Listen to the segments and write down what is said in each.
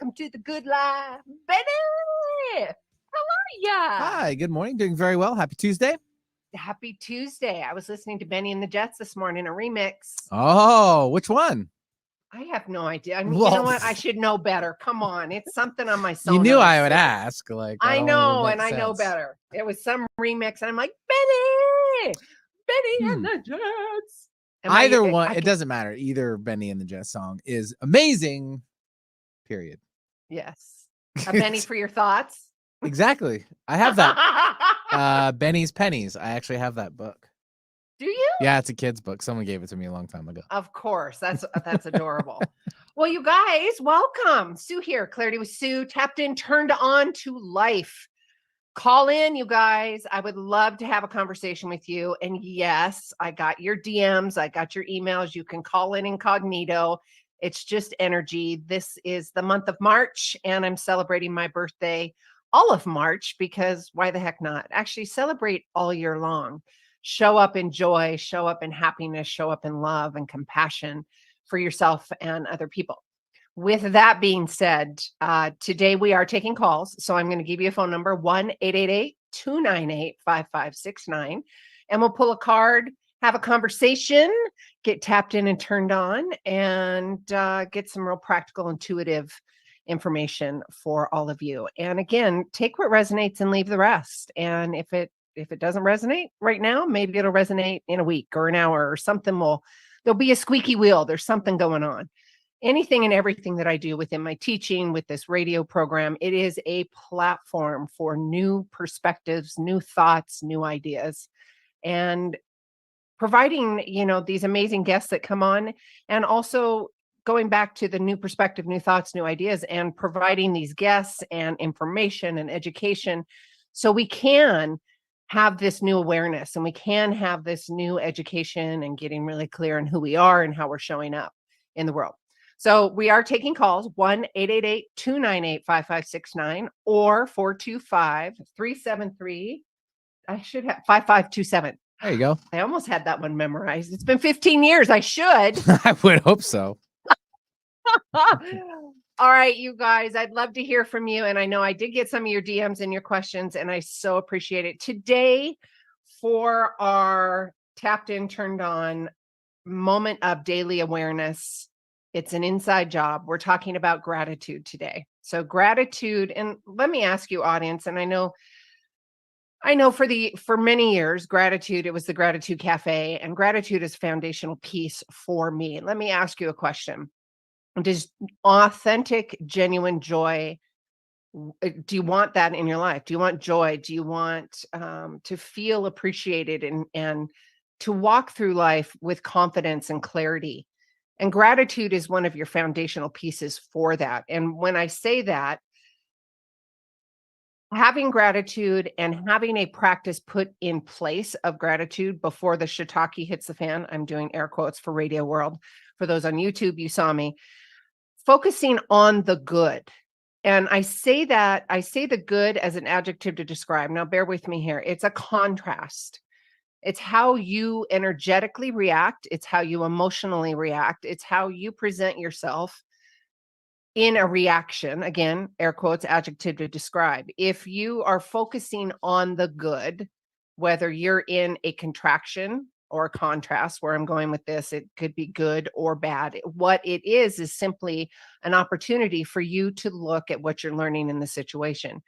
Welcome to the good life. Benny, how are ya? Hi, good morning. Doing very well. Happy Tuesday. Happy Tuesday. I was listening to Benny and the Jets this morning, a remix. Oh, which one? I have no idea. I mean, you Well, know what? I should know better. Come on. It's something on my You Sonos. knew I would ask. Like, that I only would know, make and I know sense. better. It was some remix, and I'm like, Benny and the Jets. Either one, it doesn't matter. Either Benny and the Jets song is amazing, period. Yes. A Benny for your thoughts? Exactly. I have that. Benny's Pennies. I actually have that book. Do you? Yeah, it's a kid's book. Someone gave it to me a long time ago. Of course. That's adorable. Well, you guys, welcome. Sue here. Clarity with Sue. Tapped in, turned on to life. Call in, you guys. I would love to have a conversation with you. And yes, I got your DMs. I got your emails. You can call in incognito. It's just energy. This is the month of March, and I'm celebrating my birthday all of March because why the heck not? Actually, celebrate all year long. Show up in joy, show up in happiness, show up in love and compassion for yourself and other people. With that being said, today we are taking calls. So I'm going to give you a phone number, 1-888-298-5569. And we'll pull a card, have a conversation, get tapped in and turned on, and get some real practical, intuitive information for all of you. And again, take what resonates and leave the rest. And if it doesn't resonate right now, maybe it'll resonate in a week or an hour or something. There'll be a squeaky wheel. There's something going on. Anything and everything that I do within my teaching with this radio program, it is a platform for new perspectives, new thoughts, new ideas, and providing, these amazing guests that come on, and also going back to the new perspective, new thoughts, new ideas, and providing these guests and information and education so we can have this new awareness and we can have this new education and getting really clear on who we are and how we're showing up in the world. So we are taking calls, 1-888-298-5569 or 425-373. I should have 5527. There you go. I almost had that one memorized. It's been 15 years. I should. I would hope so. All right, you guys, I'd love to hear from you. And I know I did get some of your DMs and your questions, and I so appreciate it. Today, for our tapped in, turned on moment of daily awareness, it's an inside job. We're talking about gratitude today. So gratitude, and let me ask you, audience, and I know for many years, gratitude, it was the Gratitude Cafe, and gratitude is foundational piece for me. Let me ask you a question. Does authentic, genuine joy, do you want that in your life? Do you want joy? Do you want to feel appreciated and to walk through life with confidence and clarity? And gratitude is one of your foundational pieces for that. And when I say that, having gratitude and having a practice put in place of gratitude before the shiitake hits the fan, I'm doing air quotes for Radio World. For those on YouTube, you saw me focusing on the good. And I say the good as an adjective to describe. Now, bear with me here. It's a contrast. It's how you energetically react. It's how you emotionally react. It's how you present yourself in a reaction. Again, air quotes, adjective to describe. If you are focusing on the good, whether you're in a contraction or a contrast, where I'm going with this, it could be good or bad. What it is simply an opportunity for you to look at what you're learning in the situation.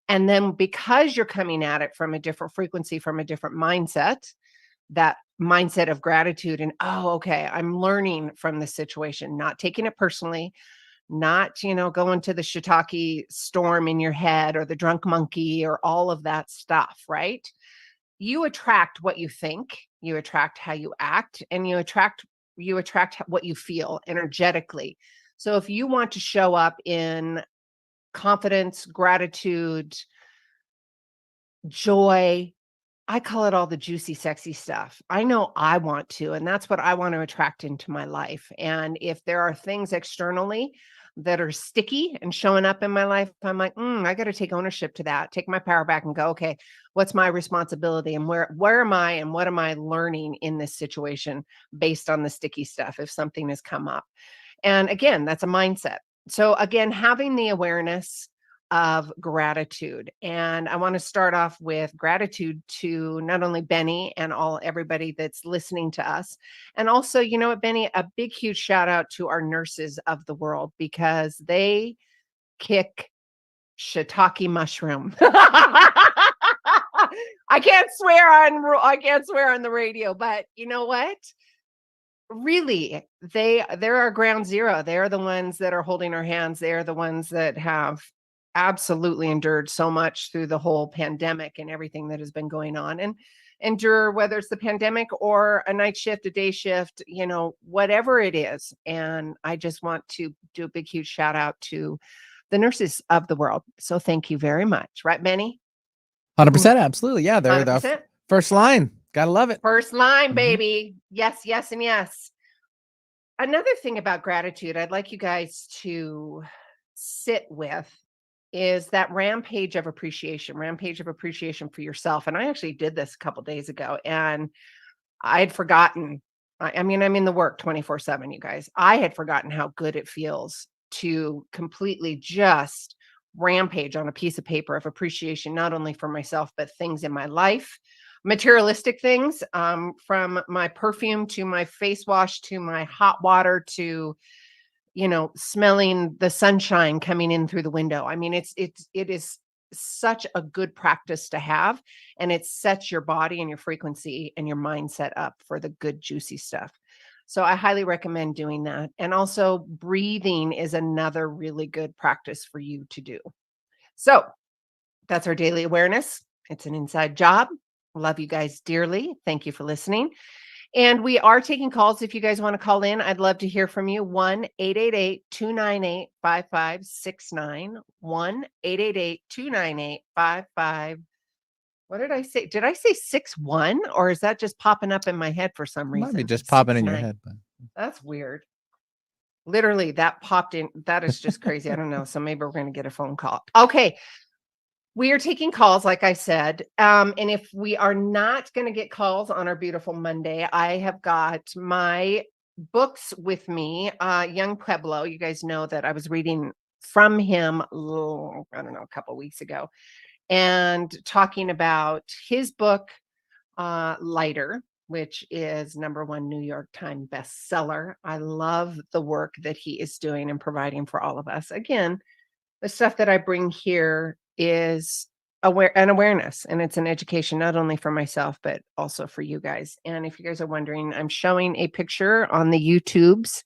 And then because you're coming at it from a different frequency, from a different mindset, that mindset of gratitude and, oh, okay, I'm learning from this situation, not taking it personally, not, going to the shiitake storm in your head or the drunk monkey or all of that stuff, right? You attract what you think, you attract how you act, and you attract what you feel energetically. So if you want to show up in confidence, gratitude, joy, I call it all the juicy, sexy stuff. I know I want to, and that's what I want to attract into my life. And if there are things externally that are sticky and showing up in my life, I'm like, I got to take ownership to that, take my power back and go, okay, what's my responsibility and where am I and what am I learning in this situation based on the sticky stuff if something has come up? And again, that's a mindset. So again, having the awareness of gratitude. And I want to start off with gratitude to not only Benny and everybody that's listening to us. And also, you know what, Benny, a big huge shout out to our nurses of the world because they kick shiitake mushroom. I can't swear on the radio, but you know what? Really, they're our ground zero. They're the ones that are holding our hands. They're the ones that have absolutely endured so much through the whole pandemic and everything that has been going on and endure whether it's the pandemic or a night shift, a day shift, whatever it is. And I just want to do a big, huge shout out to the nurses of the world. So thank you very much. Right, Benny? 100%. Absolutely. Yeah. They're the 100%. first line. Gotta love it. First line, Mhm. baby. Yes, yes, and yes. Another thing about gratitude I'd like you guys to sit with is that rampage of appreciation for yourself. And I actually did this a couple days ago and I'd forgotten. I mean, I'm in the work 24/7, you guys. I had forgotten how good it feels to completely just rampage on a piece of paper of appreciation, not only for myself, but things in my life, materialistic things, from my perfume to my face wash to my hot water to smelling the sunshine coming in through the window. I mean, it is such a good practice to have, and it sets your body and your frequency and your mindset up for the good, juicy stuff. So I highly recommend doing that. And also breathing is another really good practice for you to do. So that's our daily awareness. It's an inside job. Love you guys dearly. Thank you for listening. And we are taking calls if you guys want to call in. I'd love to hear from you. 1-888-298-5569. 1-888-298-55. What did I say? Did I say 61 or is that just popping up in my head for some reason? Might be just popping in your 69. head. But That's weird. Literally, that popped in. That is just crazy. I don't know. So maybe we're going to get a phone call. Okay. We are taking calls, like I said. And if we are not going to get calls on our beautiful Monday, I have got my books with me. Young Pueblo, you guys know that I was reading from him, I don't know, a couple weeks ago, and talking about his book, Lighter, which is #1 New York Times bestseller. I love the work that he is doing and providing for all of us. Again, the stuff that I bring here is awareness, and it's an education not only for myself but also for you guys. And if you guys are wondering, I'm showing a picture on the YouTubes.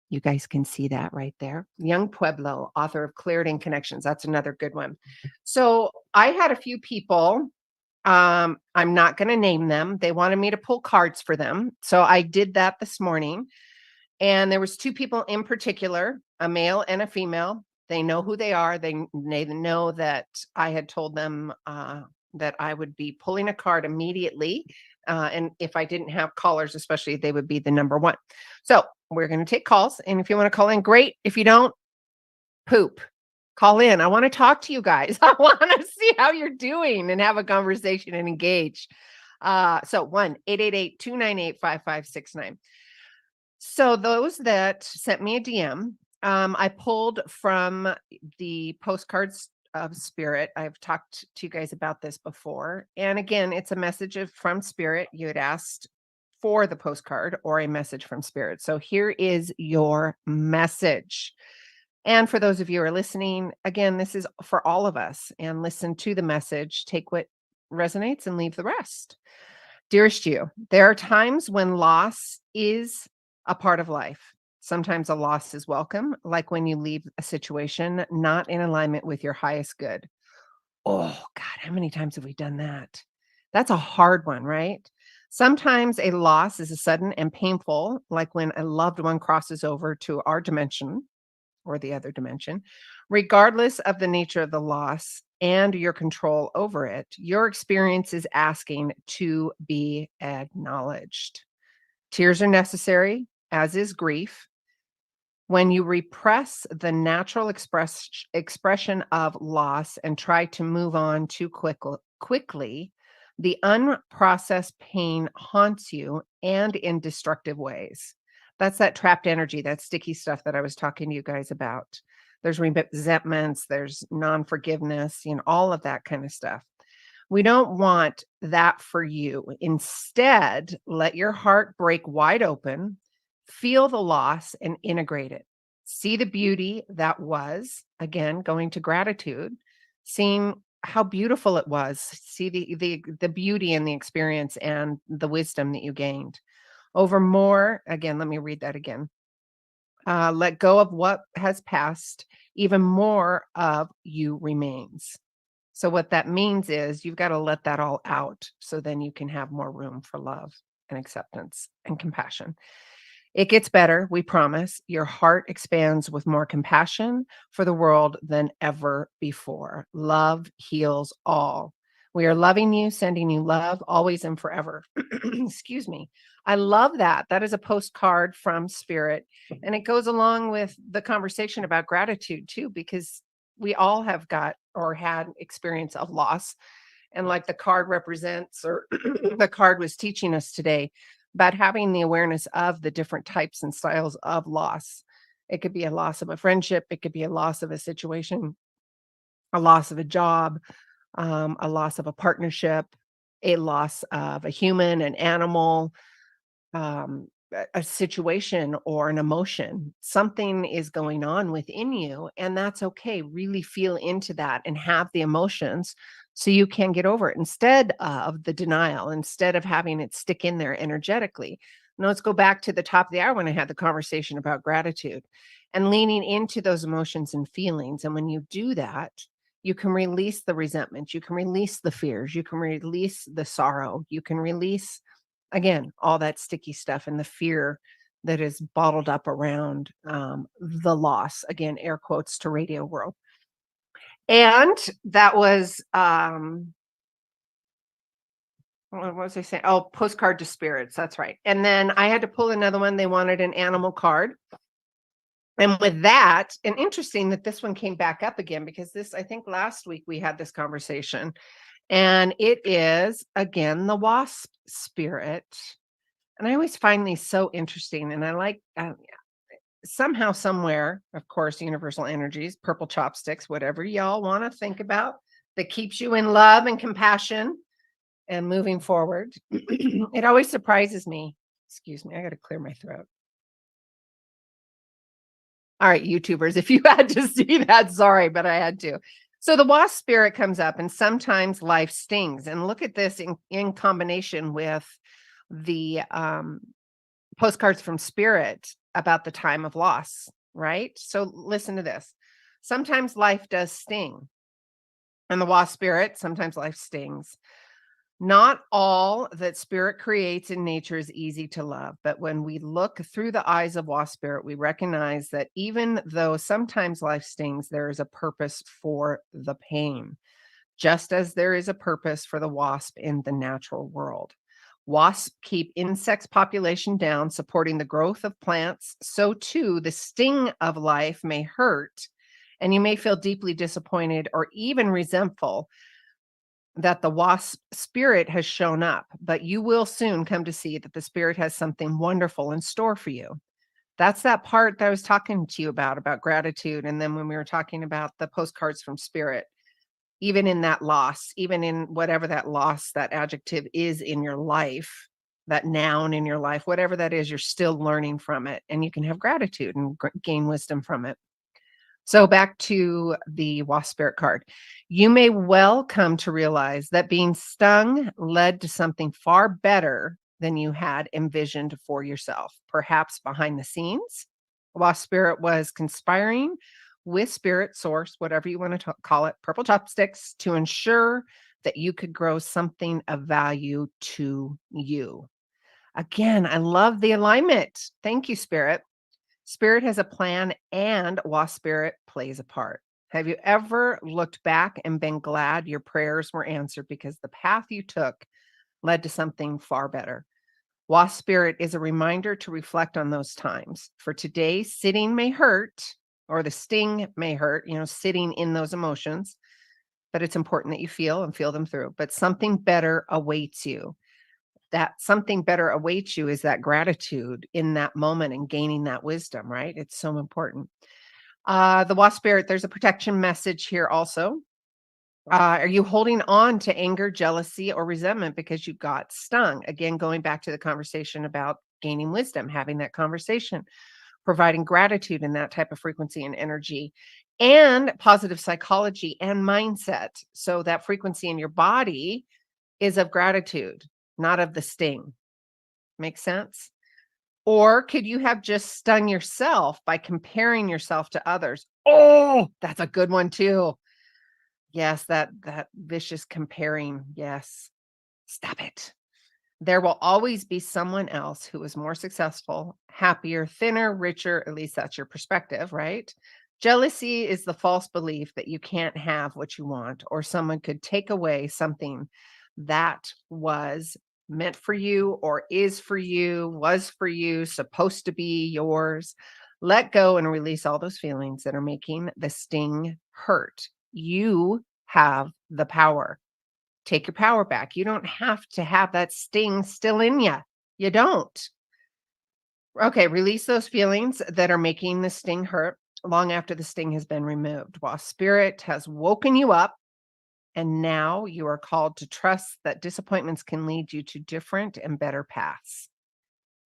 You guys can see that right there. Young Pueblo, author of Clarity and Connections. That's another good one. So I had a few people. I'm not going to name them. They wanted me to pull cards for them, so I did that this morning. And there was two people in particular, a male and a female. They know who they are. They know that I had told them that I would be pulling a card immediately. And if I didn't have callers, especially, they would be the #1. So we're going to take calls. And if you want to call in, great. If you don't, poop. Call in. I want to talk to you guys. I want to see how you're doing and have a conversation and engage. So 1-888-298-5569. So those that sent me a DM, I pulled from the Postcards of Spirit. I've talked to you guys about this before. And again, it's a message from Spirit. You had asked for the postcard or a message from Spirit. So here is your message. And for those of you who are listening, again, this is for all of us. And listen to the message, take what resonates and leave the rest. Dearest you, there are times when loss is a part of life. Sometimes a loss is welcome, like when you leave a situation not in alignment with your highest good. Oh, God, how many times have we done that? That's a hard one, right? Sometimes a loss is a sudden and painful, like when a loved one crosses over to our dimension or the other dimension. Regardless of the nature of the loss and your control over it, your experience is asking to be acknowledged. Tears are necessary, as is grief. When you repress the natural expression of loss and try to move on too quickly, the unprocessed pain haunts you and in destructive ways. That's that trapped energy, that sticky stuff that I was talking to you guys about. There's resentments, there's non-forgiveness, all of that kind of stuff. We don't want that for you. Instead, let your heart break wide open, feel the loss and integrate it. See the beauty that was, again, going to gratitude, seeing how beautiful it was, see the beauty in the experience and the wisdom that you gained. Over more, again, let me read that again. Let go of what has passed, even more of you remains. So what that means is you've got to let that all out so then you can have more room for love and acceptance and compassion. It gets better, we promise. Your heart expands with more compassion for the world than ever before. Love heals all. We are loving you, sending you love always and forever. Excuse me. I love that. That is a postcard from Spirit. And it goes along with the conversation about gratitude too, because we all have got or had experience of loss. And like the card represents, or the card was teaching us today, about having the awareness of the different types and styles of loss. It could be a loss of a friendship, it could be a loss of a situation, a loss of a job, a loss of a partnership, a loss of a human, an animal, a situation or an emotion. Something is going on within you, and that's okay. Really feel into that and have the emotions so you can get over it instead of the denial, instead of having it stick in there energetically. Now, let's go back to the top of the hour when I had the conversation about gratitude and leaning into those emotions and feelings. And when you do that, you can release the resentment, you can release the fears, you can release the sorrow, you can release, again, all that sticky stuff and the fear that is bottled up around the loss. Again, air quotes to radio world. And that was, what was I saying? Oh, postcard to spirits. That's right. And then I had to pull another one. They wanted an animal card. And with that, and interesting that this one came back up again, because this, I think last week we had this conversation, and it is again the wasp spirit. And I always find these so interesting. And I like somehow, somewhere, of course, universal energies, purple chopsticks, whatever y'all want to think about that keeps you in love and compassion and moving forward. It always surprises me. Excuse me, I got to clear my throat. All right, YouTubers, if you had to see that, sorry, but I had to. So the wasp spirit comes up, and sometimes life stings. And look at this in combination with the postcards from Spirit about the time of loss, right? So listen to this. Sometimes life does sting. And the wasp spirit, sometimes life stings. Not all that spirit creates in nature is easy to love, but when we look through the eyes of wasp spirit, we recognize that even though sometimes life stings, there is a purpose for the pain, just as there is a purpose for the wasp in the natural world. Wasps keep insects population down, supporting the growth of plants. So too, the sting of life may hurt, and you may feel deeply disappointed or even resentful that the wasp spirit has shown up, but you will soon come to see that the spirit has something wonderful in store for you. That's that part that I was talking to you about gratitude. And then when we were talking about the postcards from Spirit, even in that loss, even in whatever that loss, that adjective is in your life, that noun in your life, whatever that is, you're still learning from it, and you can have gratitude and gain wisdom from it. So back to the wasp spirit card. You may well come to realize that being stung led to something far better than you had envisioned for yourself. Perhaps behind the scenes, wasp spirit was conspiring with spirit source, whatever you want to call it, purple chopsticks, to ensure that you could grow something of value to you. Again, I love the alignment. Thank you, Spirit. Spirit has a plan, and wasp spirit plays a part. Have you ever looked back and been glad your prayers were answered because the path you took led to something far better? Wasp spirit is a reminder to reflect on those times. For today, sitting may hurt, or the sting may hurt, sitting in those emotions, but it's important that you feel and feel them through. But something better awaits you. that something better awaits you is that gratitude in that moment and gaining that wisdom, right? It's so important. The wasp spirit, there's a protection message here also. Are you holding on to anger, jealousy, or resentment because you got stung? Again, going back to the conversation about gaining wisdom, having that conversation, providing gratitude in that type of frequency and energy, and positive psychology and mindset. So that frequency in your body is of gratitude, not of the sting. Make sense? Or could you have just stung yourself by comparing yourself to others? Oh, that's a good one too. Yes, that vicious comparing. Yes. Stop it. There will always be someone else who is more successful, happier, thinner, richer. At least that's your perspective, right? Jealousy is the false belief that you can't have what you want, or someone could take away something that was meant for you, or is for you, was for you, supposed to be yours. Let go and release all those feelings that are making the sting hurt. You have the power. Take your power back. You don't have to have that sting still in you. You don't. Okay, release those feelings that are making the sting hurt long after the sting has been removed. While spirit has woken you up, and now you are called to trust that disappointments can lead you to different and better paths.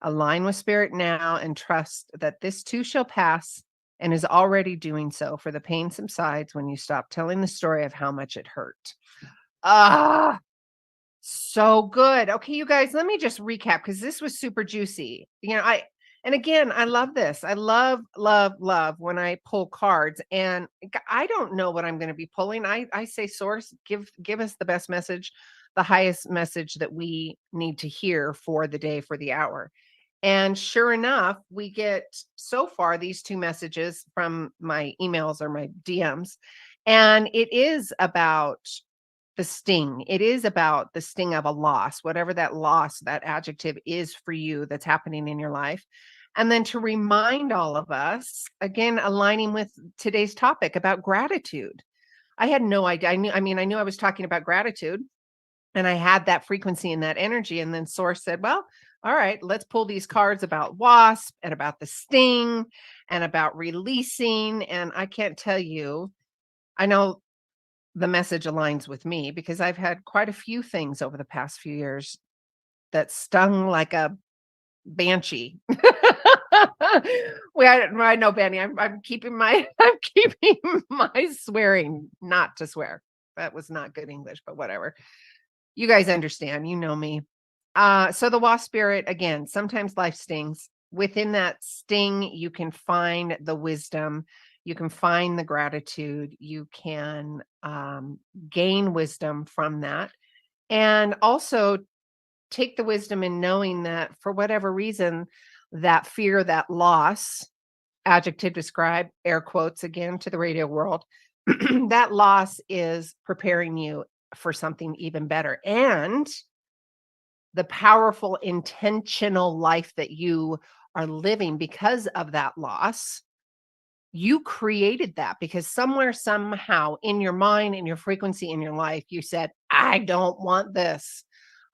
Align with spirit now and trust that this too shall pass and is already doing so, for the pain subsides when you stop telling the story of how much it hurt. Ah, so good. Okay, you guys, let me just recap because this was super juicy. And again, I love this. I love, love, love when I pull cards, and I don't know what I'm going to be pulling. I say, source, give us the best message, the highest message that we need to hear for the day, for the hour. And sure enough, we get so far these two messages from my emails or my DMs, and it is about the sting. It is about the sting of a loss, whatever that loss, that adjective is for you that's happening in your life. And then to remind all of us, again, aligning with today's topic about gratitude. I had no idea. I knew I was talking about gratitude, and I had that frequency and that energy. And then Source said, well, all right, let's pull these cards about wasp and about the sting and about releasing. And I can't tell you, I know the message aligns with me because I've had quite a few things over the past few years that stung like a banshee. I know, Benny. I'm keeping my I'm keeping my swearing not to swear. That was not good English, but whatever. You guys understand. You know me. So the wasp spirit, again, sometimes life stings. Within that sting, you can find the wisdom, you can find the gratitude, you can gain wisdom from that. And also take the wisdom in knowing that for whatever reason, that fear, that loss, adjective describe, air quotes again to the radio world, that loss is preparing you for something even better. And the powerful intentional life that you are living because of that loss, you created that because somewhere, somehow in your mind, in your frequency, in your life, you said, I don't want this.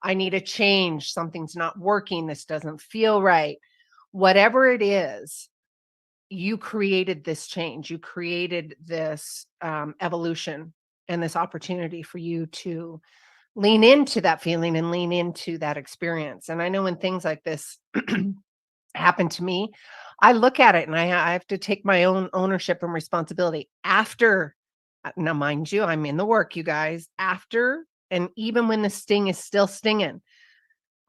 I need a change. Something's not working. This doesn't feel right. Whatever it is, you created this change. You created this evolution and this opportunity for you to lean into that feeling and lean into that experience. And I know when things like this happen to me, I look at it and I have to take my own ownership and responsibility after. Now, mind you, I'm in the work, you guys. After, and even when the sting is still stinging,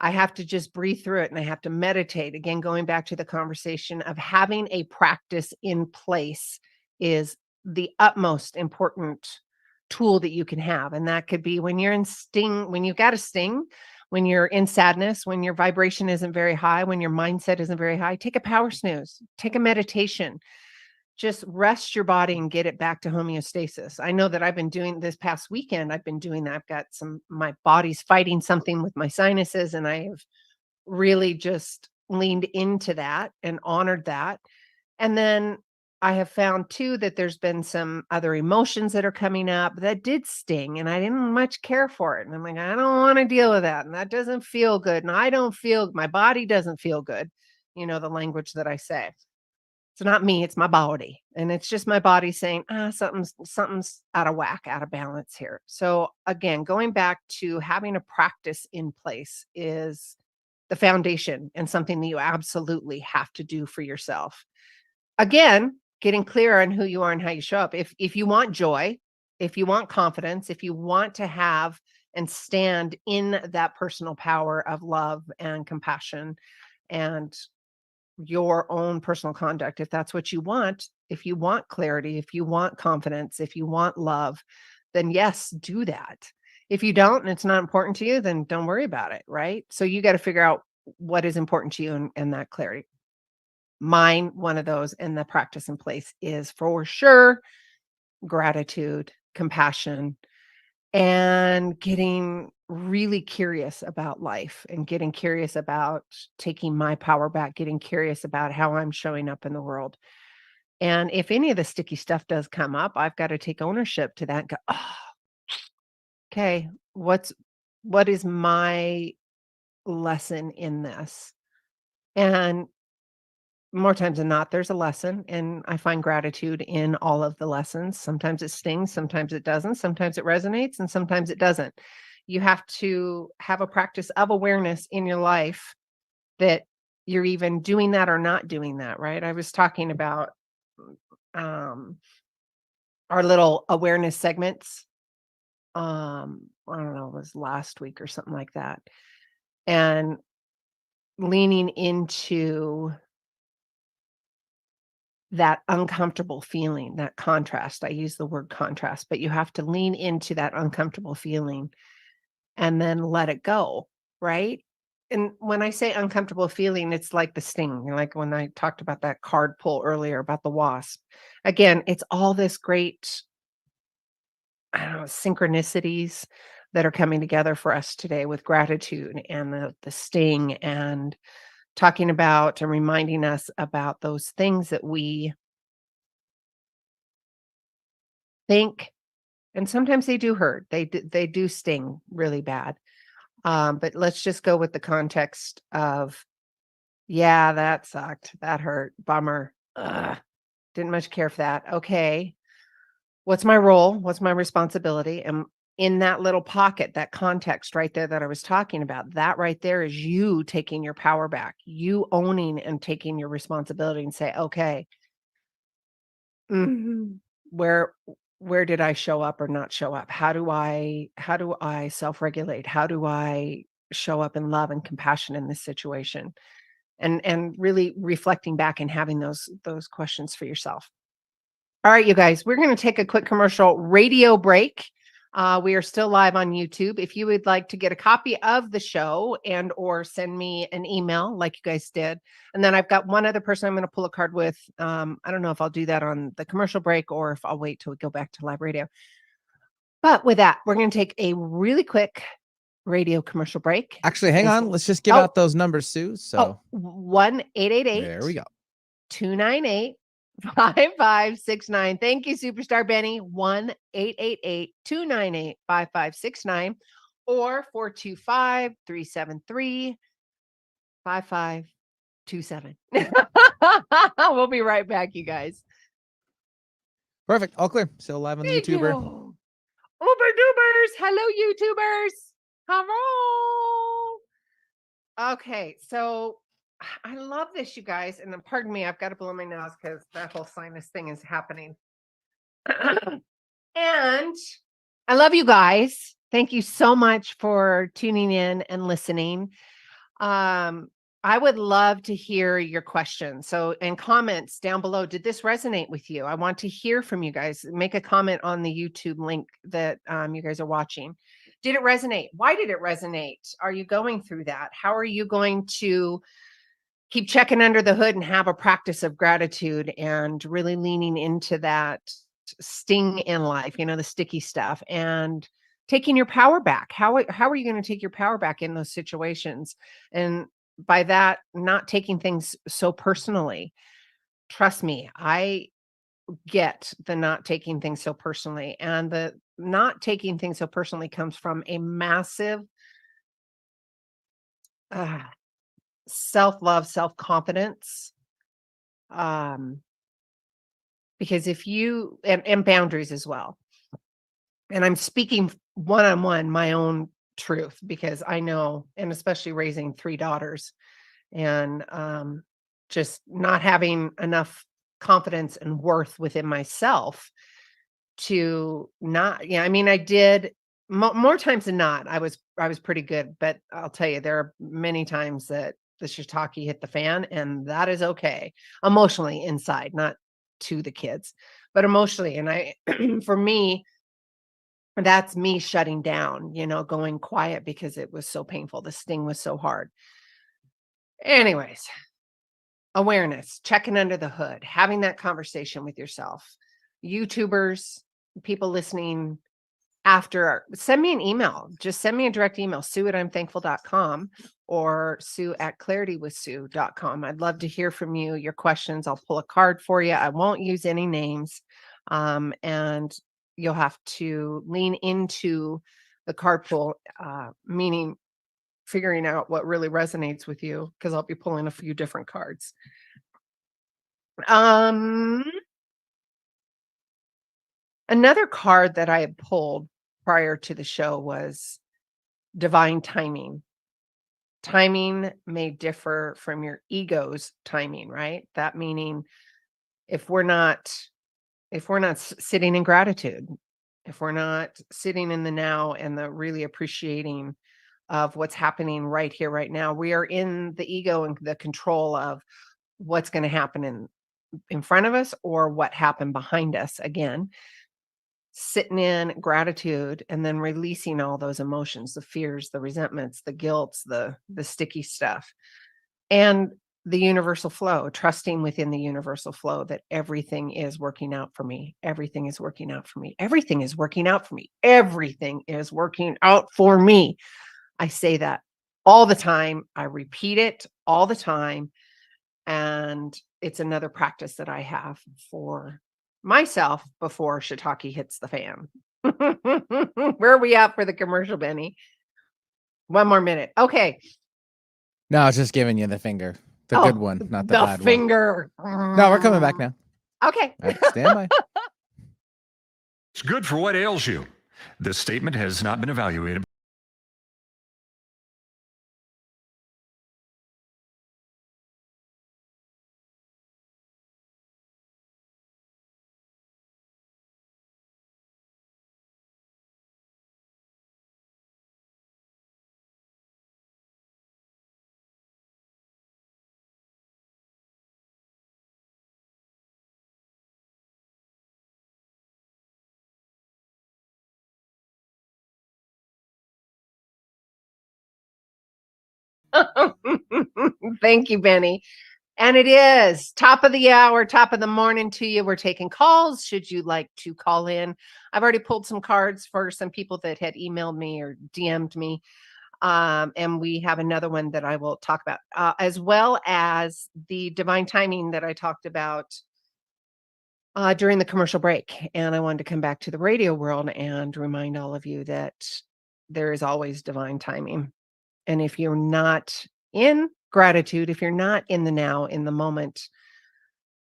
I have to just breathe through it and I have to meditate. Again, going back to the conversation of having a practice in place is the utmost important tool that you can have. And that could be when you're in sting, when you've got a sting, when you're in sadness, when your vibration isn't very high, when your mindset isn't very high, take a power snooze, take a meditation, just rest your body and get it back to homeostasis. I know that I've been doing this past weekend. I've been doing that. I've got my body's fighting something with my sinuses, and I have really just leaned into that and honored that. And then I have found too that there's been some other emotions that are coming up that did sting and I didn't much care for it. And I'm like, I don't want to deal with that. And that doesn't feel good. And I don't feel, my body doesn't feel good. You know, the language that I say. It's not me, it's my body. And it's just my body saying, something's out of whack, out of balance here. So again, going back to having a practice in place is the foundation and something that you absolutely have to do for yourself. Again, getting clear on who you are and how you show up. If you want joy, if you want confidence, if you want to have and stand in that personal power of love and compassion and your own personal conduct, if that's what you want, if you want clarity, if you want confidence, if you want love, then yes, do that. If you don't and it's not important to you, then don't worry about it, right? So you got to figure out what is important to you and that clarity. Mine, one of those, and the practice in place is for sure gratitude, compassion, and getting really curious about life and getting curious about taking my power back, getting curious about how I'm showing up in the world. And if any of the sticky stuff does come up, I've got to take ownership to that and go, oh, okay, what is my lesson in this? And more times than not, there's a lesson, and I find gratitude in all of the lessons. Sometimes it stings, sometimes it doesn't, sometimes it resonates, and sometimes it doesn't. You have to have a practice of awareness in your life that you're even doing that or not doing that, right? I was talking about um, our little awareness segments. I don't know, it was last week or something like that. And leaning into that uncomfortable feeling, that contrast. I use the word contrast, but you have to lean into that uncomfortable feeling and then let it go, right? And when I say uncomfortable feeling, it's like the sting, like when I talked about that card pull earlier about the wasp. Again, it's all this great, I don't know, synchronicities that are coming together for us today with gratitude and the sting and talking about and reminding us about those things that we think. And sometimes they do hurt. They do sting really bad. But let's just go with the context of, yeah, that sucked. That hurt. Bummer. Ugh, didn't much care for that. Okay. What's my role? What's my responsibility? And in that little pocket, that context right there that I was talking about, that right there is you taking your power back, you owning and taking your responsibility and say, okay, mhm, where did I show up or not show up? How do I self-regulate? How do I show up in love and compassion in this situation? And really reflecting back and having those questions for yourself. All right, you guys, we're going to take a quick commercial radio break. We are still live on YouTube. If you would like to get a copy of the show and or send me an email like you guys did. And then I've got one other person I'm going to pull a card with. I don't know if I'll do that on the commercial break or if I'll wait till we go back to live radio. But with that, we're going to take a really quick radio commercial break. Actually, hang on. Let's just give out those numbers, Sue. So 1-888. There we go. 298 5569. Thank you, Superstar Benny. 1-888-298-5569 or 425-373-5527. We'll be right back, you guys. Perfect. All clear. Still live on the YouTuber. You. Uber Dubers. Hello, YouTubers. Hello. Okay, so I love this, you guys. And then pardon me, I've got to blow my nose because that whole sinus thing is happening. And I love you guys. Thank you so much for tuning in and listening. I would love to hear your questions. So, and comments down below. Did this resonate with you? I want to hear from you guys. Make a comment on the YouTube link that you guys are watching. Did it resonate? Why did it resonate? Are you going through that? How are you going to keep checking under the hood and have a practice of gratitude and really leaning into that sting in life, the sticky stuff, and taking your power back? How are you going to take your power back in those situations? And by that, not taking things so personally. Trust me, I get the not taking things so personally. And the not taking things so personally comes from a massive uh, self-love, self-confidence. Um, because if you and boundaries as well. And I'm speaking one-on-one my own truth because I know, and especially raising 3 daughters and just not having enough confidence and worth within myself to not, yeah, I mean, I did more times than not. I was pretty good, but I'll tell you, there are many times that the shiitake hit the fan, and that is okay emotionally inside, not to the kids, but emotionally. And I, for me, that's me shutting down, going quiet because it was so painful. The sting was so hard. Anyways, awareness, checking under the hood, having that conversation with yourself. YouTubers, people listening after, send me an email. Just send me a direct email, sue@imthankful.com or sue@claritywithsue.com. I'd love to hear from you, your questions. I'll pull a card for you. I won't use any names. And you'll have to lean into the card pull, meaning figuring out what really resonates with you, because I'll be pulling a few different cards. Another card that I had pulled prior to the show was divine timing. Timing may differ from your ego's timing, right? That meaning if we're not sitting in gratitude, if we're not sitting in the now and the really appreciating of what's happening right here, right now, we are in the ego and the control of what's going to happen in front of us or what happened behind us. Again, sitting in gratitude and then releasing all those emotions, the fears, the resentments, the guilts, the sticky stuff, and the universal flow, trusting within the universal flow that everything is working out for me. Everything is working out for me. Everything is working out for me. Everything is working out for me. I say that all the time. I repeat it all the time. And it's another practice that I have for myself before shiitake hits the fan. Where are we at for the commercial, Benny? 1 more minute. Okay. No, I was just giving you the finger. The good one, not the bad finger. one. No, we're coming back now. Okay. All right, stand by. It's good for what ails you. This statement has not been evaluated. Thank you, Benny. And it is top of the hour, top of the morning to you. We're taking calls. Should you like to call in? I've already pulled some cards for some people that had emailed me or DM'd me. And we have another one that I will talk about, as well as the divine timing that I talked about during the commercial break. And I wanted to come back to the radio world and remind all of you that there is always divine timing. And if you're not in gratitude, if you're not in the now, in the moment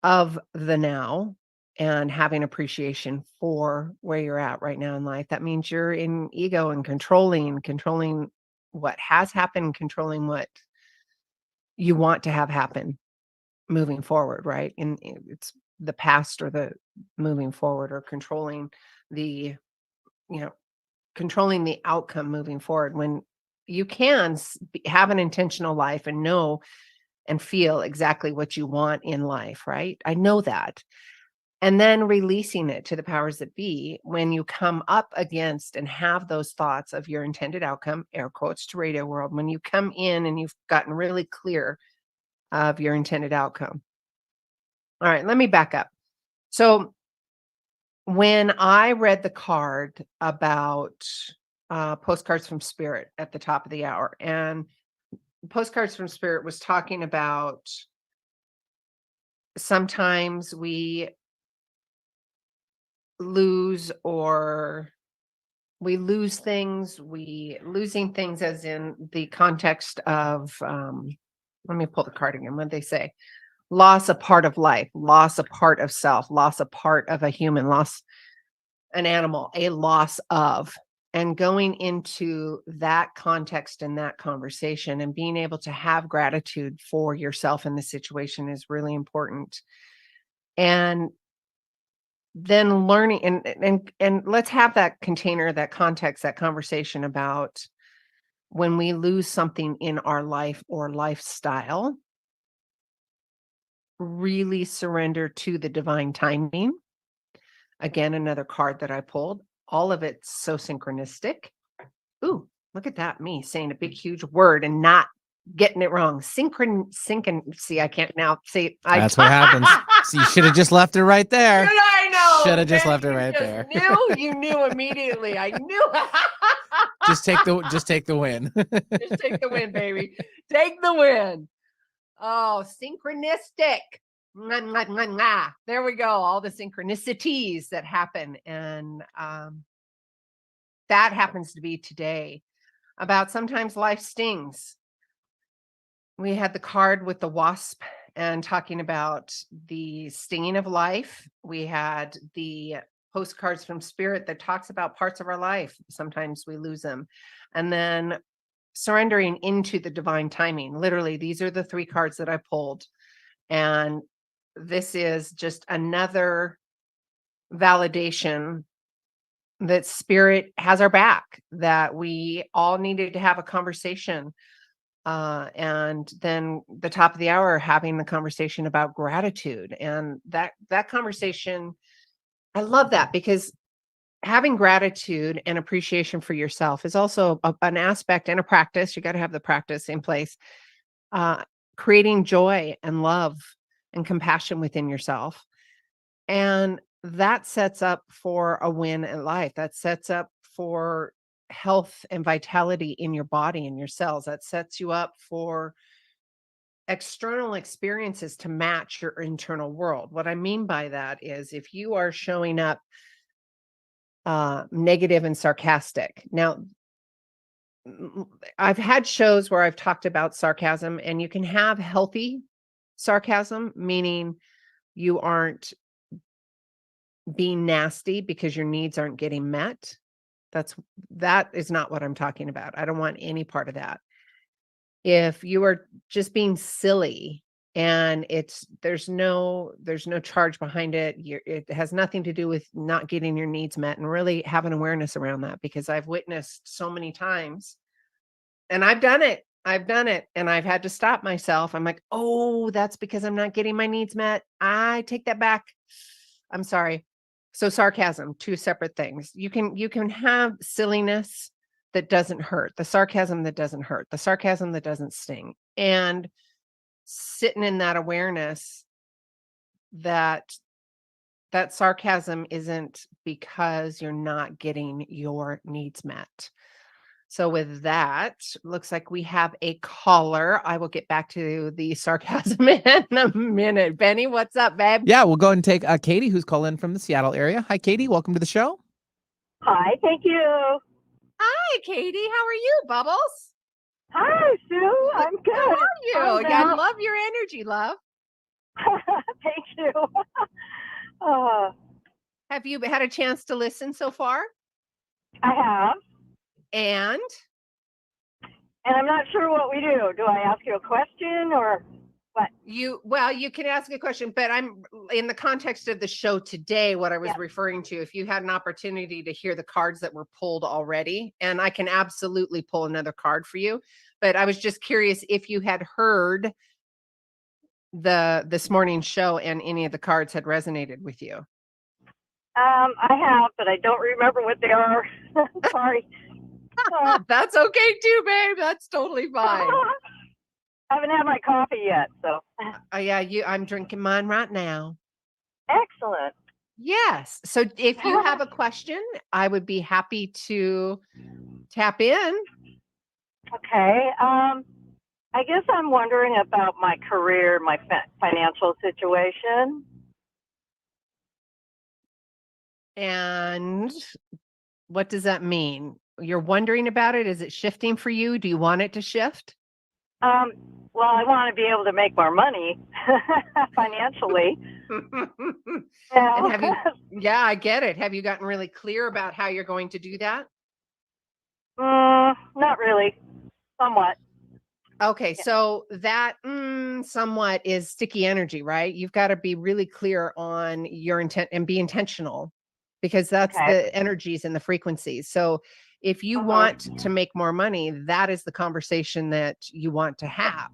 of the now, and having appreciation for where you're at right now in life, that means you're in ego and controlling what has happened, controlling what you want to have happen moving forward, right? And it's the past or the moving forward, or controlling the, controlling the outcome moving forward, when you can have an intentional life and know and feel exactly what you want in life, right? I know that. And then releasing it to the powers that be when you come up against and have those thoughts of your intended outcome, air quotes, to radio world, when you come in and you've gotten really clear of your intended outcome. All right, let me back up. So when I read the card about postcards from spirit at the top of the hour, and postcards from spirit was talking about sometimes we lose things, losing things as in the context of, let me pull the card again. What did they say? Loss a part of life, loss a part of self, loss a part of a human, loss an animal, a loss of. And going into that context and that conversation and being able to have gratitude for yourself in the situation is really important. And then learning and let's have that container, that context, that conversation about when we lose something in our life or lifestyle, really surrender to the divine timing. Again, another card that I pulled. All of it's so synchronistic. Ooh, look at that. Me saying a big, huge word and not getting it wrong. See, I can't now say That's what happens. So you should have just left it right there. I know. Should have just man, left it you right just there. You knew immediately. I knew. Just take the win. Just take the win, baby. Take the win. Oh, synchronistic. Mwah, mwah, mwah, mwah. There we go. All the synchronicities that happen. And that happens to be today about sometimes life stings. We had the card with the wasp and talking about the stinging of life. We had the postcards from spirit that talks about parts of our life. Sometimes we lose them. And then surrendering into the divine timing. Literally, these are the 3 cards that I pulled. And this is just another validation that spirit has our back, that we all needed to have a conversation. And then the top of the hour, having the conversation about gratitude. And that conversation, I love that, because having gratitude and appreciation for yourself is also an aspect and a practice. You got to have the practice in place. Creating joy and love and compassion within yourself. And that sets up for a win in life. That sets up for health and vitality in your body and your cells. That sets you up for external experiences to match your internal world. What I mean by that is if you are showing up negative and sarcastic. Now, I've had shows where I've talked about sarcasm, and you can have healthy sarcasm, meaning you aren't being nasty because your needs aren't getting met. That is not what I'm talking about. I don't want any part of that. If you are just being silly and there's no charge behind it, it has nothing to do with not getting your needs met, and really have an awareness around that, because I've witnessed so many times, and I've done it and I've had to stop myself. I'm like, oh, that's because I'm not getting my needs met. I take that back. I'm sorry. So sarcasm, 2 separate things. You can have silliness that doesn't hurt, the sarcasm that doesn't hurt, the sarcasm that doesn't sting, and sitting in that awareness that sarcasm isn't because you're not getting your needs met. So with that, looks like we have a caller. I will get back to the sarcasm in a minute. Benny, what's up, babe? Yeah, we'll go ahead and take Katie, who's calling in from the Seattle area. Hi, Katie. Welcome to the show. Hi, thank you. Hi, Katie. How are you, Bubbles? Hi, Sue. I'm good. How are you? I'm Yeah, I well. love your energy, love. Thank you. Have you had a chance to listen so far? I have, And and I'm not sure what we do. Do I ask you a question or what? you can ask a question, but I'm in the context of the show today, what I was Yeah. referring to, if you had an opportunity to hear the cards that were pulled already, and I can absolutely pull another card for you, but I was just curious if you had heard this morning's show and any of the cards had resonated with you. I have, but I don't remember what they are. Sorry. That's okay too, babe. That's totally fine. I haven't had my coffee yet, so. Yeah, I'm drinking mine right now. Excellent. Yes. So if you have a question, I would be happy to tap in. Okay. I guess I'm wondering about my career, my financial situation. And what does that mean? You're wondering about it? Is it shifting for you? Do you want it to shift? Well, I want to be able to make more money financially. And Yeah. yeah, I get it. Have you gotten really clear about how you're going to do that? Not really. Somewhat. Okay, so that somewhat is sticky energy, right? You've got to be really clear on your intent and be intentional because that's Okay. the energies and the frequencies. So if you want to make more money, that is the conversation that you want to have,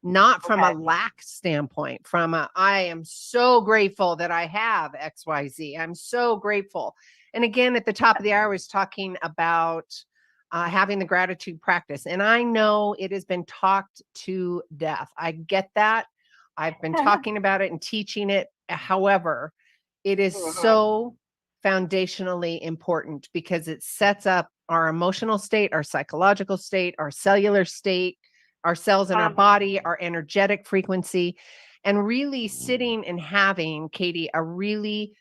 not from a Okay. lack standpoint, from a I am so grateful that I have XYZ. I'm so grateful. And again, at the top of the hour, I was talking about having the gratitude practice. And I know it has been talked to death. I get that. I've been talking about it and teaching it. However, it is so foundationally important because it sets up our emotional state, our psychological state, our cellular state, our cells in our body, our energetic frequency, and really sitting and having, Katie, a really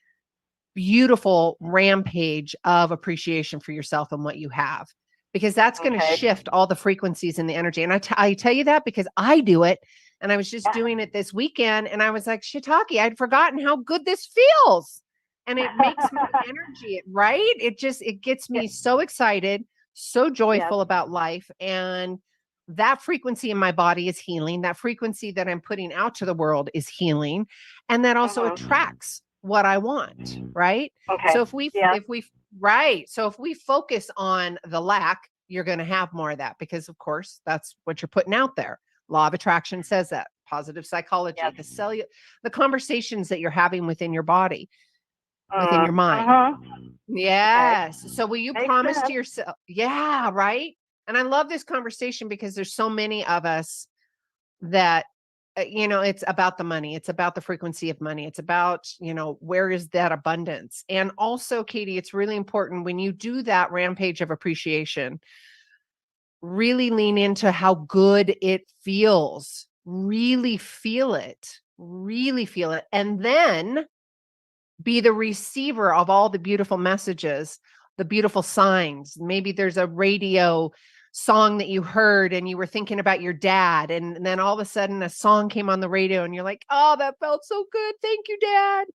beautiful rampage of appreciation for yourself and what you have, because that's going to Okay. shift all the frequencies and the energy. And I tell you that because I do it. And I was just doing it this weekend and I was like, shiitake, I'd forgotten how good this feels. And it makes me energy, right? It gets me so excited, so joyful about life. And that frequency in my body is healing. That frequency that I'm putting out to the world is healing. And that also attracts what I want, right? Okay. So if we focus on the lack, you're going to have more of that because of course that's what you're putting out there. Law of attraction says that. Positive psychology, the conversations that you're having within your body, within your mind. Yes. So will you promise to yourself? Yeah, right. And I love this conversation because there's so many of us that it's about the money. It's about the frequency of money. It's about, where is that abundance? And also, Katie, it's really important when you do that rampage of appreciation, really lean into how good it feels. Really feel it. Really feel it. And then be the receiver of all the beautiful messages, the beautiful signs. Maybe there's a radio song that you heard and you were thinking about your dad. And then all of a sudden a song came on the radio and you're like, oh, that felt so good. Thank you, Dad.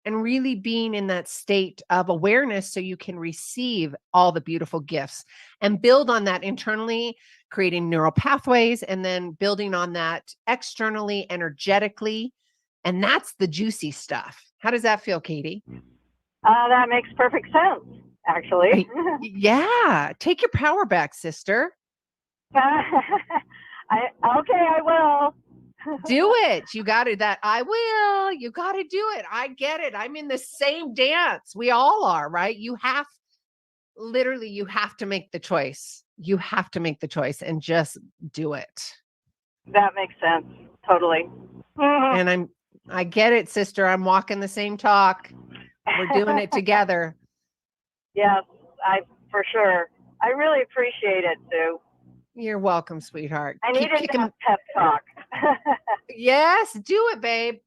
And really being in that state of awareness so you can receive all the beautiful gifts and build on that internally, creating neural pathways, and then building on that externally, energetically. And that's the juicy stuff. How does that feel, Katie? That makes perfect sense, actually. Yeah. Take your power back, sister. I will. Do it. You got it. You got to do it. I get it. I'm in the same dance. We all are, right? You have to make the choice. You have to make the choice and just do it. That makes sense. Totally. And I get it, sister. I'm walking the same talk. We're doing it together. Yes, for sure. I really appreciate it, Sue. You're welcome, sweetheart. I needed that pep talk. Yes, do it, babe.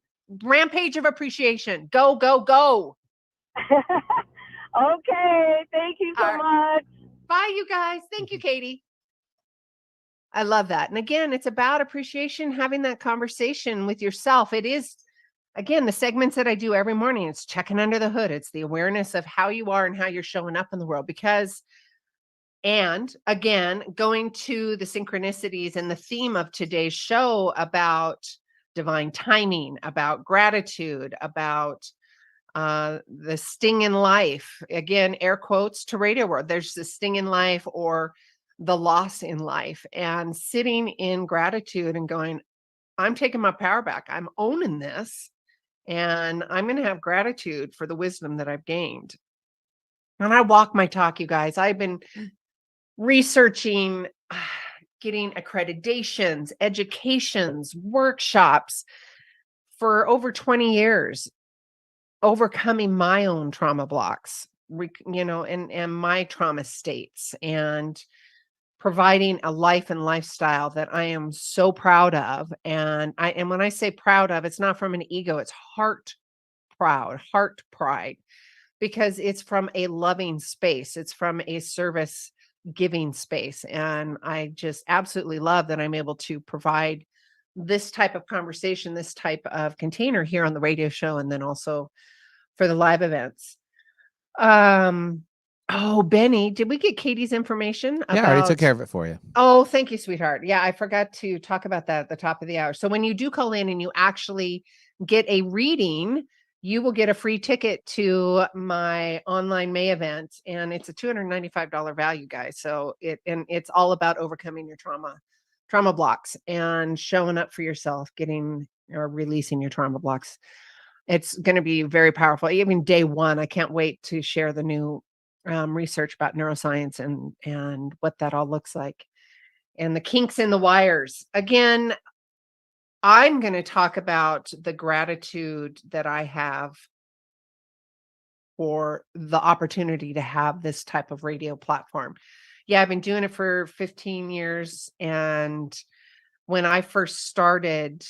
Rampage of appreciation. Go, go, go. Okay. Thank you so much. Bye, you guys. Thank you, Katie. I love that. And again, it's about appreciation, having that conversation with yourself. It is, again, the segments that I do every morning. It's checking under the hood. It's the awareness of how you are and how you're showing up in the world. And again, going to the synchronicities and the theme of today's show about divine timing, about gratitude, about the sting in life. Again, air quotes to radio world. There's the sting in life or the loss in life, and sitting in gratitude and going, I'm taking my power back. I'm owning this. And I'm going to have gratitude for the wisdom that I've gained. And I walk my talk, you guys. I've been researching, getting accreditations, educations, workshops for over 20 years, overcoming my own trauma blocks, and my trauma states, and providing a life and lifestyle that I am so proud of. And when I say proud of, it's not from an ego, it's heart pride, because it's from a loving space. It's from a service giving space. And I just absolutely love that I'm able to provide this type of conversation, this type of container here on the radio show, and then also for the live events. Oh, Benny, did we get Katie's information Yeah, I already took about? care of it for you. Oh, thank you, sweetheart. Yeah, I forgot to talk about that at the top of the hour. So when you do call in and you actually get a reading, you will get a free ticket to my online May event, and it's a $295 value, guys. So it's all about overcoming your trauma blocks and showing up for yourself, getting or releasing your trauma blocks. It's going to be very powerful. Even day one, I can't wait to share the new research about neuroscience and what that all looks like, and the kinks in the wires. Again, I'm going to talk about the gratitude that I have for the opportunity to have this type of radio platform. Yeah, I've been doing it for 15 years. And when I first started,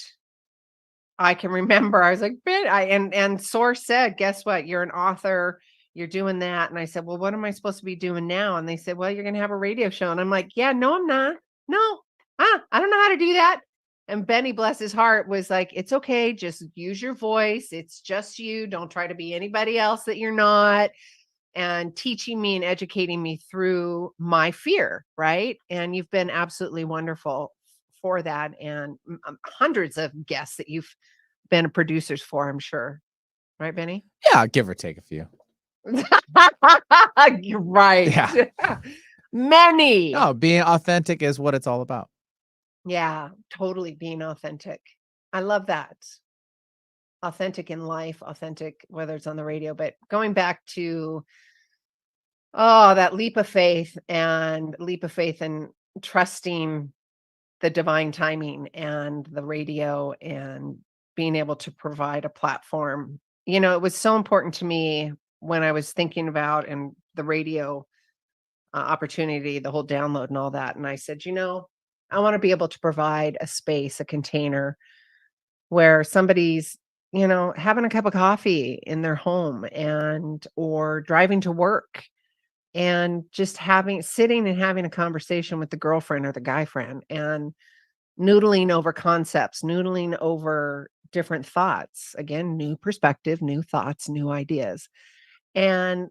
I can remember I was like, and Source said, guess what? You're an author, you're doing that. And I said, well, what am I supposed to be doing now? And they said, well, you're going to have a radio show. And I'm like, yeah, no, I'm not. No, I don't know how to do that. And Benny, bless his heart, was like, it's okay. Just use your voice. It's just you. Don't try to be anybody else that you're not. And teaching me and educating me through my fear. Right. And you've been absolutely wonderful for that. And hundreds of guests that you've been producers for, I'm sure. Right, Benny? Yeah, give or take a few. You're right. Yeah. Many. No, being authentic is what it's all about. Yeah, totally being authentic. I love that. Authentic in life, authentic, whether it's on the radio, but going back to, that leap of faith and trusting the divine timing and the radio and being able to provide a platform. It was so important to me when I was thinking about and the radio opportunity, the whole download and all that. And I said, I want to be able to provide a space, a container where somebody's, having a cup of coffee in their home or driving to work and just sitting and having a conversation with the girlfriend or the guy friend and noodling over concepts, noodling over different thoughts. Again, new perspective, new thoughts, new ideas. And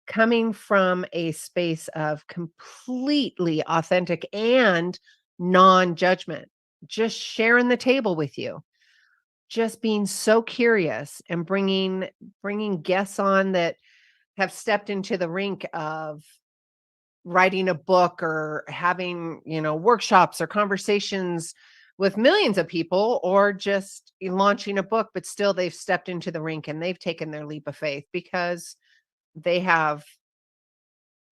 coming from a space of completely authentic and non-judgment, just sharing the table with you, just being so curious and bringing guests on that have stepped into the rink of writing a book or having, workshops or conversations with millions of people, or just launching a book, but still they've stepped into the rink and they've taken their leap of faith because they have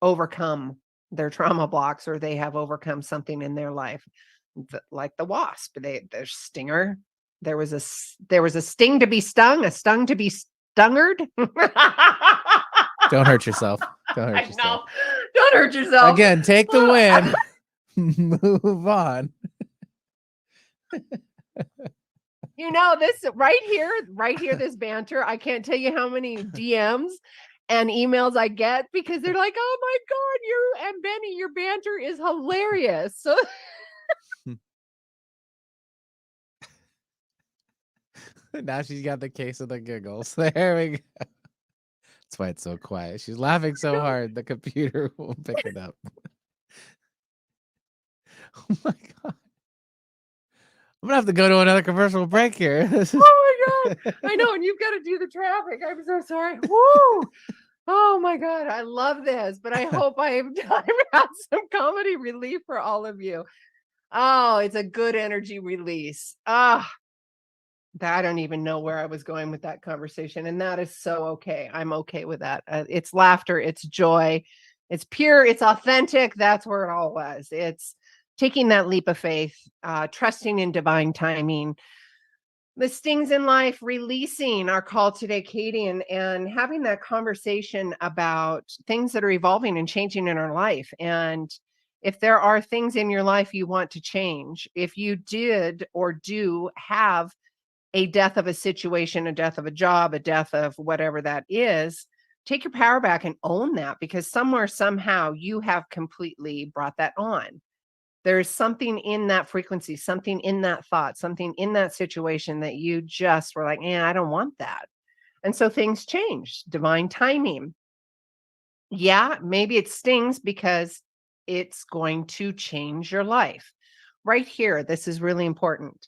overcome their trauma blocks, or they have overcome something in their life, like the wasp. Their stinger. There was a sting to be stung, a stung to be stungered. Don't hurt yourself. Don't hurt I yourself. know. Don't hurt yourself. Again, take the win. Move on. This right here, this banter. I can't tell you how many DMs and emails I get because they're like, oh my God, you and Benny, your banter is hilarious. So Now she's got the case of the giggles. There we go. That's why it's so quiet. She's laughing so hard the computer won't pick it up. Oh my God. I'm gonna have to go to another commercial break here. oh my God. I know, and you've got to do the traffic. I'm so sorry. Woo! Oh my God, I love this, but I hope I've had some comedy relief for all of you. Oh, it's a good energy release. I don't even know where I was going with that conversation, and that is so okay. I'm okay with that. It's laughter, it's joy, it's pure, it's authentic. That's where it all was. It's taking that leap of faith, trusting in divine timing, the stings in life, releasing our call today, Katie, and having that conversation about things that are evolving and changing in our life. And if there are things in your life you want to change, if you did or do have a death of a situation, a death of a job, a death of whatever that is, Take your power back and own that, because somewhere, somehow you have completely brought that on. There's something in that frequency, something in that thought, something in that situation that you just were like, I don't want that. And so things change, divine timing. Yeah, maybe it stings because it's going to change your life. Right here, this is really important.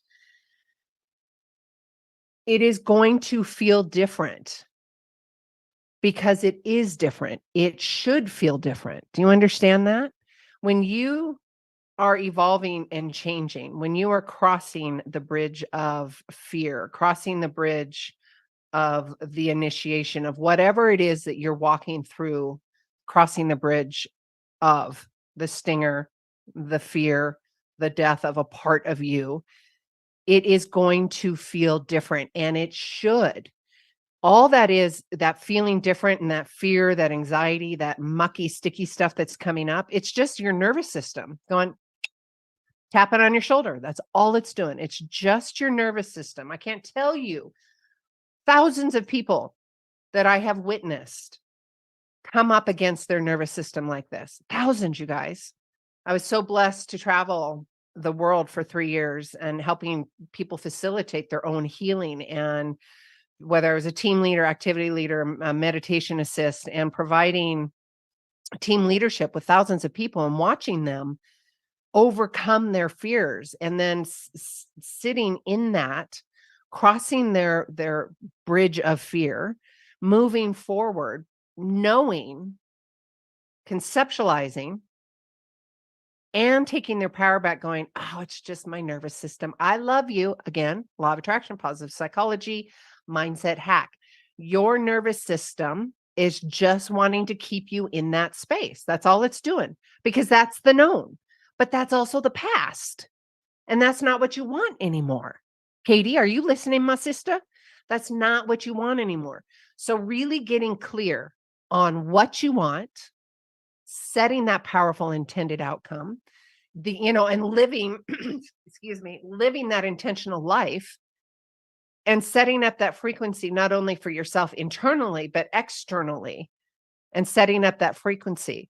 It is going to feel different because it is different. It should feel different. Do you understand that? When you are evolving and changing, when you are crossing the bridge of fear, crossing the bridge of the initiation of whatever it is that you're walking through, crossing the bridge of the stinger, the fear, the death of a part of you, it is going to feel different, and it should. All that is, that feeling different and that fear, that anxiety, that mucky, sticky stuff that's coming up, it's just your nervous system going, tapping on your shoulder. That's all it's doing. It's just your nervous system. I can't tell you thousands of people that I have witnessed come up against their nervous system like this. Thousands, you guys. I was so blessed to travel the world for 3 years and helping people facilitate their own healing, and whether I was a team leader, activity leader, a meditation assist, and providing team leadership with thousands of people and watching them overcome their fears, and then sitting in that, crossing their bridge of fear, moving forward, knowing, conceptualizing, and taking their power back, going, oh, it's just my nervous system. I love you. Again, law of attraction, positive psychology, mindset hack. Your nervous system is just wanting to keep you in that space. That's all it's doing, because that's the known, but that's also the past. And that's not what you want anymore. Katie, are you listening, my sister? That's not what you want anymore. So really getting clear on what you want, setting that powerful intended outcome, and living, excuse me, living that intentional life, and setting up that frequency, not only for yourself internally, but externally, and setting up that frequency.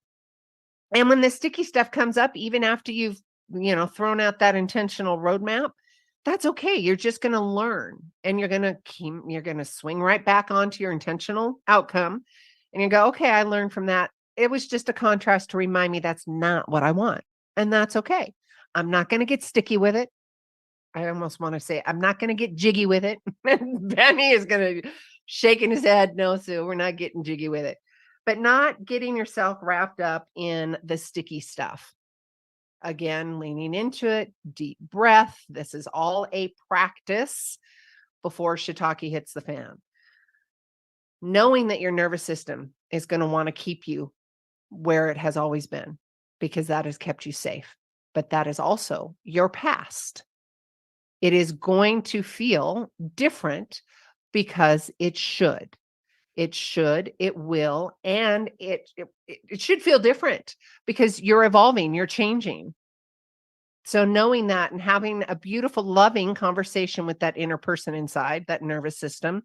And when the sticky stuff comes up, even after you've, thrown out that intentional roadmap, that's okay. You're just going to learn, and you're going to swing right back onto your intentional outcome, and you go, okay, I learned from that. It was just a contrast to remind me that's not what I want. And that's okay. I'm not going to get sticky with it. I almost want to say, I'm not going to get jiggy with it. Benny is going to shaking his head. No, Sue, we're not getting jiggy with it. But not getting yourself wrapped up in the sticky stuff. Again, leaning into it, deep breath. This is all a practice before shiitake hits the fan. Knowing that your nervous system is going to want to keep you where it has always been, because that has kept you safe. But that is also your past. It is going to feel different because it should. It should, it will, and it should feel different because you're evolving, you're changing. So knowing that and having a beautiful, loving conversation with that inner person inside, that nervous system,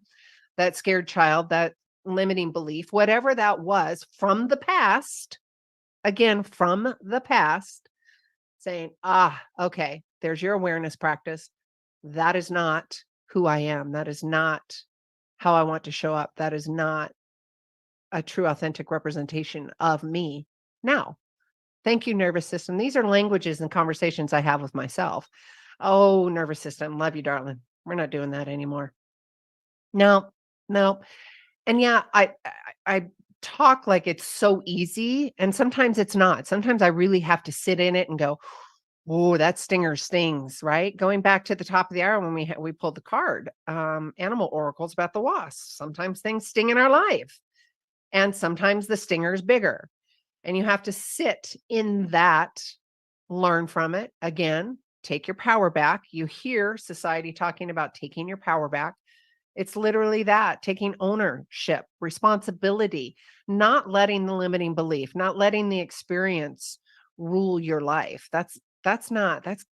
that scared child, that limiting belief, whatever that was from the past, again, from the past, saying, okay, there's your awareness practice. That is not who I am. That is not how I want to show up. That is not a true, authentic representation of me now. Thank you, nervous system. These are languages and conversations I have with myself. Oh, nervous system, love you, darling. We're not doing that anymore. No. And yeah, I talk like it's so easy, and sometimes it's not. Sometimes I really have to sit in it and go, oh, that stinger stings, right? Going back to the top of the hour when we pulled the card, animal oracles about the wasp. Sometimes things sting in our life, and sometimes the stinger is bigger. And you have to sit in that, learn from it. Again, take your power back. You hear society talking about taking your power back. It's literally that, taking ownership, responsibility, not letting the limiting belief, not letting the experience rule your life. That's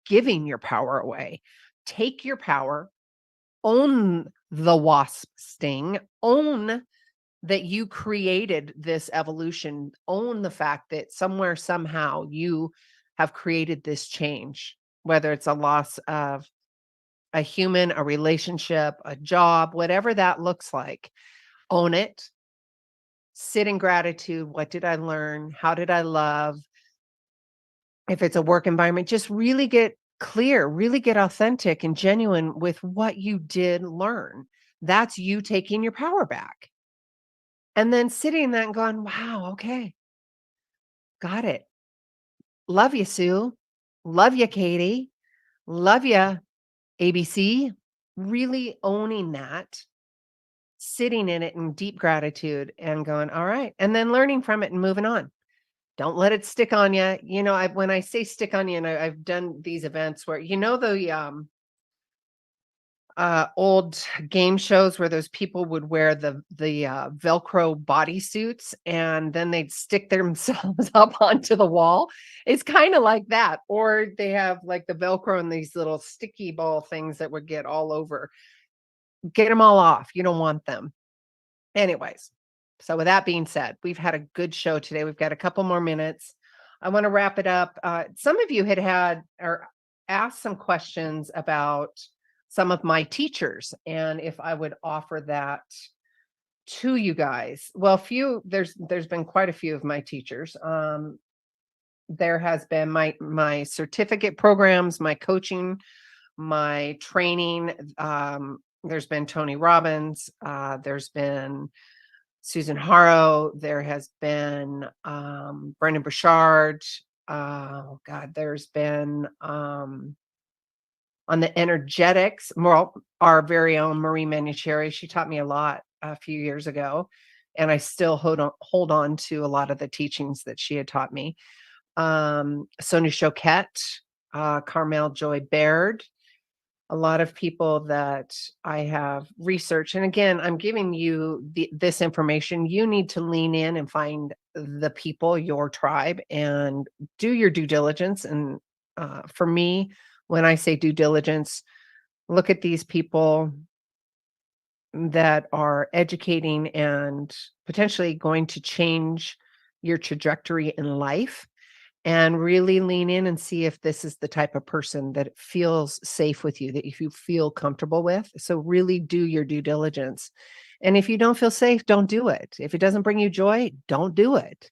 giving your power away. Take your power, own the wasp sting, own that you created this evolution. Own the fact that somewhere, somehow, you have created this change, whether it's a loss of a human, a relationship, a job, whatever that looks like. Own it. Sit in gratitude. What did I learn? How did I love? If it's a work environment, just really get clear, really get authentic and genuine with what you did learn. That's you taking your power back. And then sitting in that and going, wow, okay, got it. Love you, Sue. Love you, Katie. Love you, ABC. Really owning that, sitting in it in deep gratitude and going, all right. And then learning from it and moving on. Don't let it stick on you. You know, when I say stick on you, and I've done these events where, the old game shows where those people would wear the Velcro bodysuits and then they'd stick themselves up onto the wall. It's kind of like that. Or they have like the Velcro and these little sticky ball things that would get all over. Get them all off. You don't want them. Anyways, so with that being said, we've had a good show today. We've got a couple more minutes. I want to wrap it up. Some of you had or asked some questions about some of my teachers and if I would offer that to you guys. Well, there's been quite a few of my teachers. There has been my certificate programs, my coaching, my training. There's been Tony Robbins. There's been Susan Harrow. There has been Brendan Burchard. Oh God, there's been on the energetics, our very own Marie Manucherry. She taught me a lot a few years ago, and I still hold on to a lot of the teachings that she had taught me. Sonia Choquette, Carmel Joy Baird, a lot of people that I have researched. And again, I'm giving you this information. You need to lean in and find the people, your tribe, and do your due diligence. And for me, when I say due diligence, look at these people that are educating and potentially going to change your trajectory in life, and really lean in and see if this is the type of person that feels safe with you, that if you feel comfortable with. So really do your due diligence. And if you don't feel safe, don't do it. If it doesn't bring you joy, don't do it.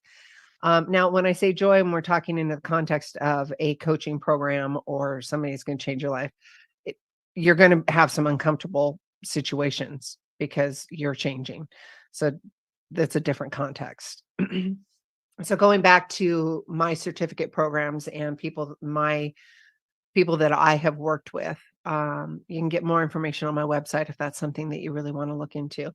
Now, when I say joy, and we're talking in the context of a coaching program or somebody that's going to change your life, you're going to have some uncomfortable situations because you're changing. So that's a different context. So going back to my certificate programs and my people that I have worked with, you can get more information on my website if that's something that you really want to look into.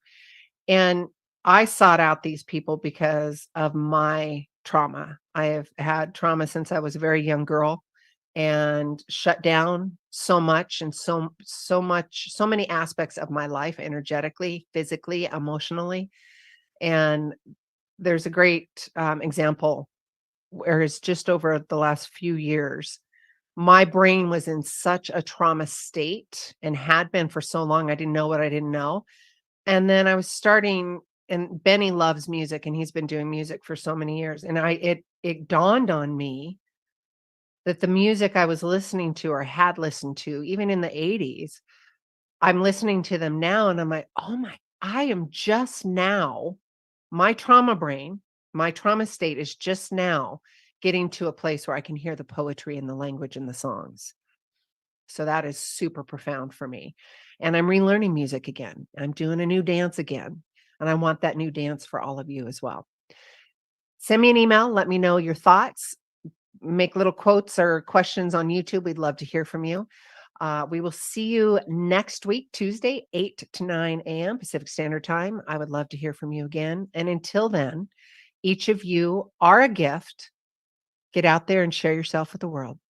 And I sought out these people because of my trauma. I have had trauma since I was a very young girl and shut down so much and so many aspects of my life, energetically, physically, emotionally. And there's a great example where it's just over the last few years, my brain was in such a trauma state and had been for so long. I didn't know what I didn't know. And then I was starting, and Benny loves music and he's been doing music for so many years. And it dawned on me that the music I was listening to or had listened to, even in the 80s, I'm listening to them now and I'm like, I am just now, my trauma brain, my trauma state is just now getting to a place where I can hear the poetry and the language and the songs. So that is super profound for me. And I'm relearning music again. I'm doing a new dance again. And I want that new dance for all of you as well. Send me an email. Let me know your thoughts. Make little quotes or questions on YouTube. We'd love to hear from you. We will see you next week, Tuesday, 8 to 9 a.m. Pacific Standard Time. I would love to hear from you again. And until then, each of you are a gift. Get out there and share yourself with the world.